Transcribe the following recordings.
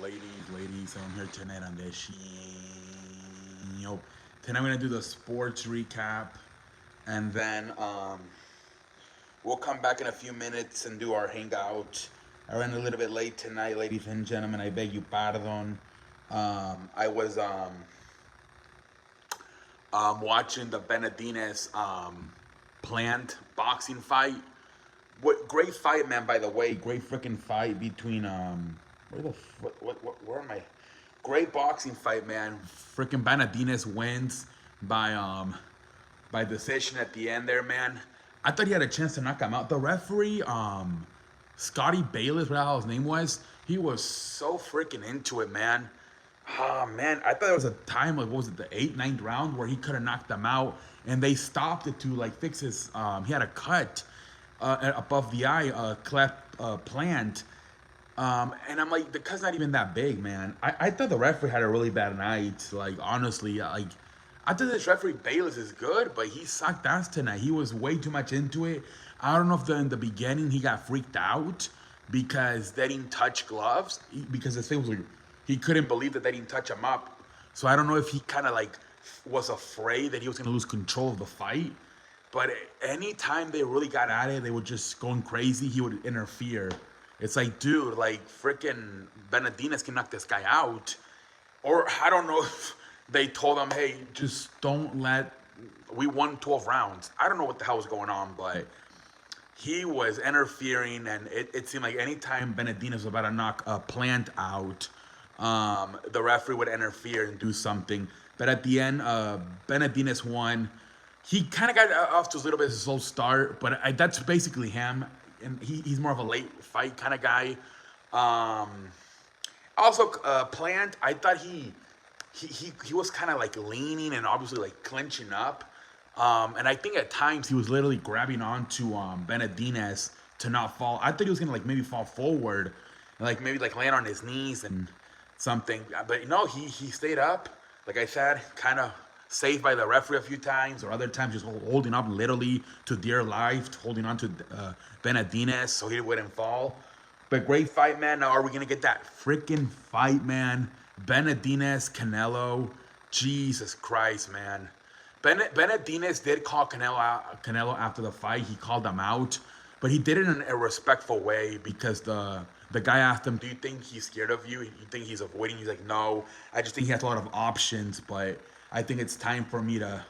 ladies, I'm here tonight on this show. Tonight I'm gonna do the sports recap, and then we'll come back in a few minutes and do our hangout. I ran a little bit late tonight, ladies and gentlemen. I beg you pardon. I was watching the Benedines Plant boxing fight. What great fight, man! By the way, great freaking fight between where am I? Great boxing fight, man. Freaking Benedines wins by decision at the end there, man. I thought he had a chance to knock him out. The referee, Scotty Bayless, whatever his name was, he was so freaking into it, man. Oh man, I thought there was a time like what was it, the 8th, 9th round where he could have knocked them out, and they stopped it to like fix his. He had a cut above the eye, cleft plant, and I'm like, the cut's not even that big, man. I thought the referee had a really bad night. Like honestly, like I thought this referee Bayless is good, but he sucked ass tonight. He was way too much into it. I don't know if in the beginning he got freaked out because they didn't touch gloves because his face was like he couldn't believe that they didn't touch him up. So I don't know if he kind of like was afraid that he was gonna lose control of the fight. But anytime they really got at it, they were just going crazy. He would interfere. It's like, dude, like freaking Benedines can knock this guy out. Or I don't know if they told him, hey, just don't let. We won 12 rounds. I don't know what the hell was going on, but he was interfering, and it seemed like anytime Benedines was about to knock a Plant out, the referee would interfere and do something. But at the end, Benedines won. He kind of got off to a little bit of a slow start, but that's basically him. And he's more of a late fight kind of guy. Also, Plant, I thought he was kind of like leaning and obviously like clinching up. And I think at times he was literally grabbing onto Benedines to not fall. I thought he was gonna like maybe fall forward, like maybe like land on his knees and something. But no, he stayed up. Like I said, kind of saved by the referee a few times, or other times just holding up literally to dear life, holding on to Benedines so he wouldn't fall. But great fight, man. Now are we gonna get that freaking fight, man? Benedines, Canelo, Jesus Christ, man. Benedines did call Canelo after the fight. He called him out, but he did it in a respectful way because the guy asked him, "Do you think he's scared of you? You think he's avoiding?" He's like, "No, I just think he has a lot of options, but I think it's time for me to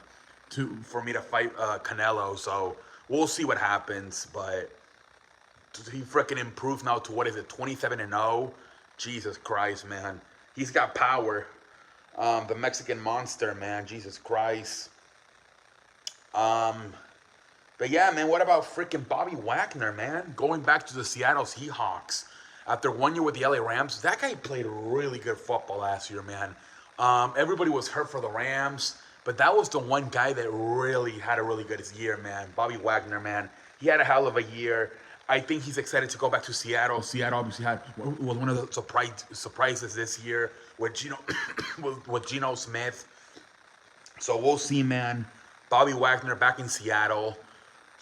fight Canelo." So we'll see what happens, but he freaking improved now to what is it, 27-0? Jesus Christ, man. He's got power. The Mexican monster, man. Jesus Christ. But yeah, man, what about freaking Bobby Wagner, man? Going back to the Seattle Seahawks. After 1 year with the LA Rams, that guy played really good football last year, man. Everybody was hurt for the Rams, but that was the one guy that really had a really good year, man. Bobby Wagner, man. He had a hell of a year. I think he's excited to go back to Seattle. Seattle obviously was one of the surprises this year with Geno Smith. So we'll see, man. Bobby Wagner back in Seattle.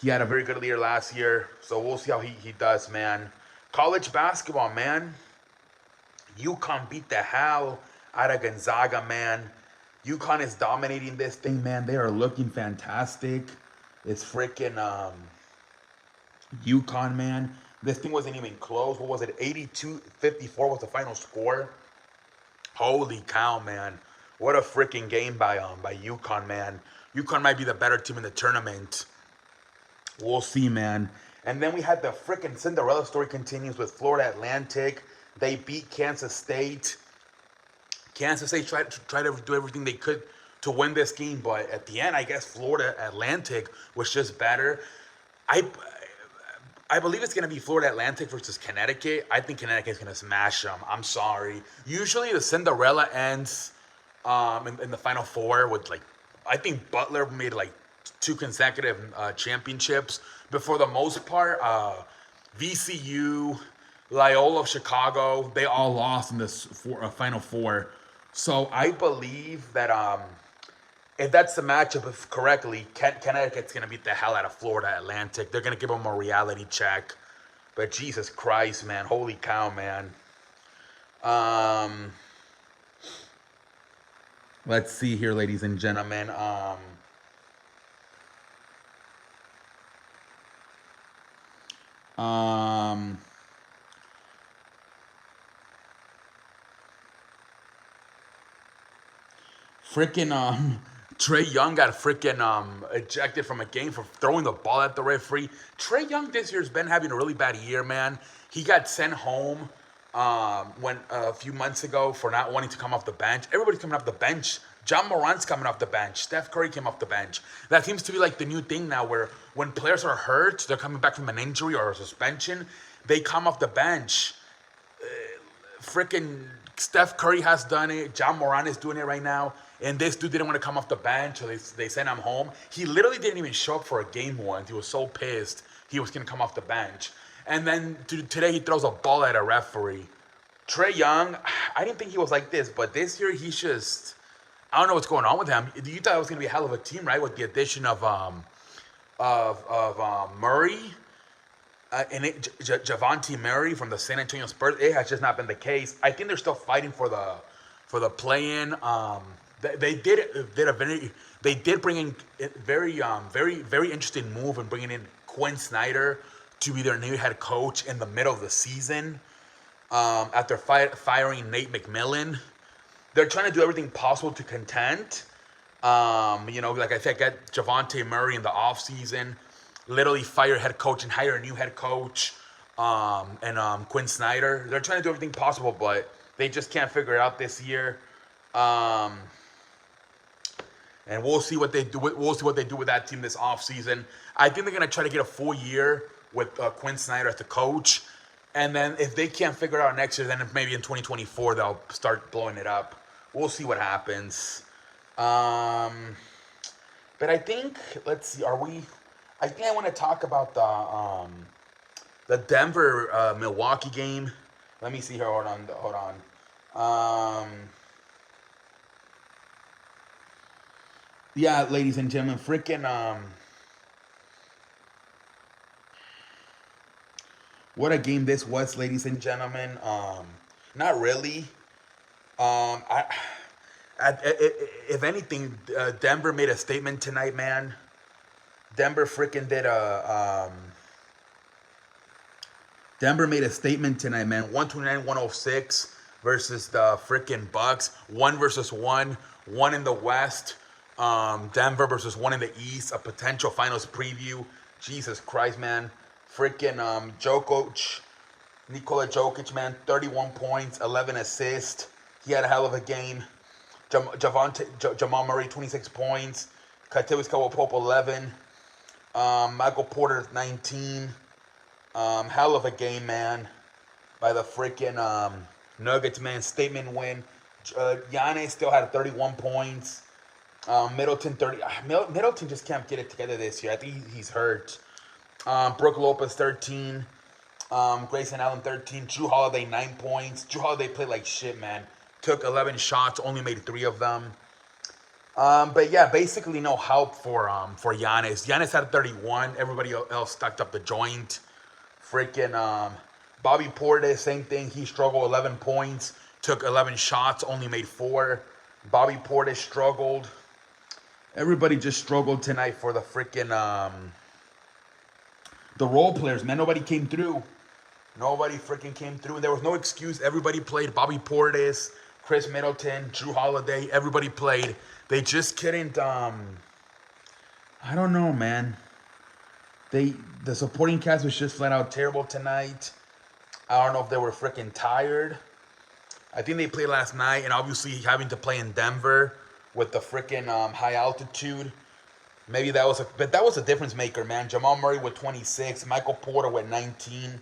He had a very good year last year, so we'll see how he does, man. College basketball, man. UConn beat the hell out of Gonzaga, man. UConn is dominating this thing, man. They are looking fantastic. It's freaking UConn, man. This thing wasn't even close. What was it? 82-54 was the final score. Holy cow, man. What a freaking game by UConn, man. UConn might be the better team in the tournament. We'll see, man. And then we had the freaking Cinderella story continues with Florida Atlantic. They beat Kansas State. Kansas State tried to do everything they could to win this game, but at the end, I guess Florida Atlantic was just better. I believe it's going to be Florida Atlantic versus Connecticut. I think Connecticut is going to smash them. I'm sorry. Usually the Cinderella ends in the Final Four with like, I think Butler made like 2 consecutive championships. But for the most part, VCU, Loyola of Chicago, they all lost in this Final Four. So I believe that if that's the matchup correctly, Connecticut's going to beat the hell out of Florida Atlantic. They're going to give them a reality check. But Jesus Christ, man. Holy cow, man. Let's see here, ladies and gentlemen. Um, freaking Trae Young got freaking ejected from a game for throwing the ball at the referee. Trae Young this year's been having a really bad year, man. He got sent home when a few months ago for not wanting to come off the bench. Everybody's coming off the bench. John Morant's coming off the bench. Steph Curry came off the bench. That seems to be like the new thing now, where when players are hurt, they're coming back from an injury or a suspension, they come off the bench. Freaking Steph Curry has done it. John Morant is doing it right now. And this dude didn't want to come off the bench, so they sent him home. He literally didn't even show up for a game once. He was so pissed he was going to come off the bench. And then today he throws a ball at a referee. Trae Young, I didn't think he was like this, but this year he's just, I don't know what's going on with him. You thought it was going to be a hell of a team, right? With the addition of Murray. Javonte Murray from the San Antonio Spurs. It has just not been the case. I think they're still fighting for the play-in. They did bring in very interesting move in bringing in Quinn Snyder to be their new head coach in the middle of the season. After firing Nate McMillan, they're trying to do everything possible to contend. Like I said, get Javonte Murray in the offseason. Literally fire head coach and hire a new head coach, and Quinn Snyder. They're trying to do everything possible, but they just can't figure it out this year. And we'll see what they do. We'll see what they do with that team this offseason. I think they're gonna try to get a full year with Quinn Snyder as the coach, and then if they can't figure it out next year, then maybe in 2024 they'll start blowing it up. We'll see what happens. But I think I think I want to talk about the Denver Milwaukee game. Let me see here. Hold on. Yeah, ladies and gentlemen, freaking what a game this was, ladies and gentlemen. Not really. If anything, Denver made a statement tonight, man. Denver made a statement tonight, man. 129-106 versus the freaking Bucks. 1-1, one in the West. Denver versus one in the East. A potential finals preview. Jesus Christ, man. Freaking Nikola Jokic, man. 31 points, 11 assists. He had a hell of a game. Jamal Murray, 26 points. Kentavious Caldwell-Pope, 11. Michael Porter, 19. Hell of a game, man, by the freaking Nuggets, man. Statement win. Giannis still had 31 points. Middleton, 30. Middleton just can't get it together this year. I think he's hurt. Brook Lopez, 13. Grayson Allen, 13. Jrue Holiday, 9 points. Jrue Holiday played like shit, man. Took 11 shots, only made 3 of them. But yeah, basically no help for Giannis. Giannis had 31. Everybody else stacked up the joint. Freaking Bobby Portis, same thing. He struggled, 11 points. Took 11 shots, only made 4. Bobby Portis struggled. Everybody just struggled tonight for the freaking the role players, man. Nobody came through. Nobody freaking came through. And there was no excuse. Everybody played. Bobby Portis, Chris Middleton, Jrue Holiday. Everybody played. They just couldn't. I don't know, man. The supporting cast was just flat out terrible tonight. I don't know if they were freaking tired. I think they played last night, and obviously having to play in Denver with the freaking high altitude. Maybe that was a difference maker, man. Jamal Murray with 26, Michael Porter with 19.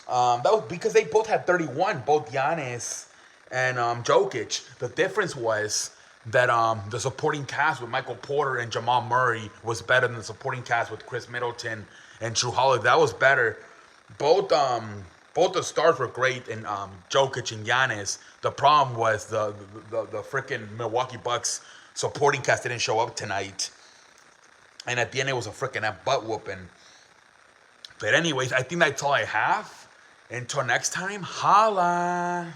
That was because they both had 31, both Giannis and Jokic. The difference was that the supporting cast with Michael Porter and Jamal Murray was better than the supporting cast with Chris Middleton and Jrue Holiday. That was better. Both the stars were great, and Jokic and Giannis. The problem was the freaking Milwaukee Bucks supporting cast didn't show up tonight. And at the end, it was a freaking butt whooping. But anyways, I think that's all I have. Until next time, holla.